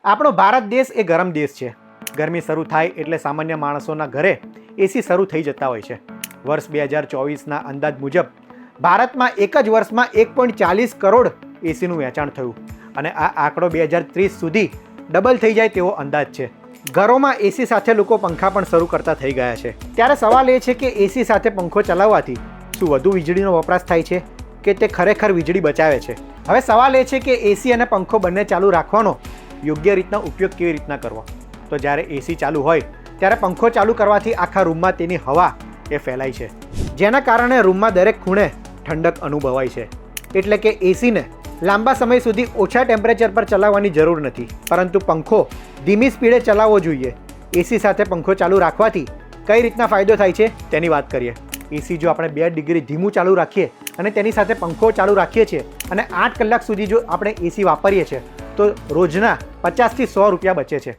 આપણો ભારત દેશ એ ગરમ દેશ છે. ગરમી શરૂ થાય એટલે સામાન્ય માણસોના ઘરે એસી શરૂ થઈ જતા હોય છે. વર્ષ 2024ના અંદાજ મુજબ ભારતમાં એક જ વર્ષમાં 1.40 કરોડ એસીનું વેચાણ થયું અને આ આંકડો 2030 સુધી ડબલ થઈ જાય તેવો અંદાજ છે. ઘરોમાં એસી સાથે લોકો પંખા પણ શરૂ કરતા થઈ ગયા છે. ત્યારે સવાલ એ છે કે એસી સાથે પંખો ચલાવવાથી શું વધુ વીજળીનો વપરાશ થાય છે કે તે ખરેખર વીજળી બચાવે છે? હવે સવાલ એ છે કે એસી અને પંખો બંને ચાલુ રાખવાનો યોગ્ય રીતના ઉપયોગ કેવી રીતના કરવો? તો જ્યારે એસી ચાલુ હોય ત્યારે પંખો ચાલુ કરવાથી આખા રૂમમાં તેની હવા એ ફેલાય છે, જેના કારણે રૂમમાં દરેક ખૂણે ઠંડક અનુભવાય છે. એટલે કે એસીને લાંબા સમય સુધી ઓછા ટેમ્પરેચર પર ચલાવવાની જરૂર નથી, પરંતુ પંખો ધીમી સ્પીડે ચલાવવો જોઈએ. એસી સાથે પંખો ચાલુ રાખવાથી કઈ રીતના ફાયદો થાય છે તેની વાત કરીએ. એસી જો આપણે 2 ડિગ્રી ધીમું ચાલુ રાખીએ અને તેની સાથે પંખો ચાલુ રાખીએ છીએ અને 8 કલાક સુધી જો આપણે એસી વાપરીએ છીએ તો રોજના 50 થી 100 રૂપિયા બચે છે.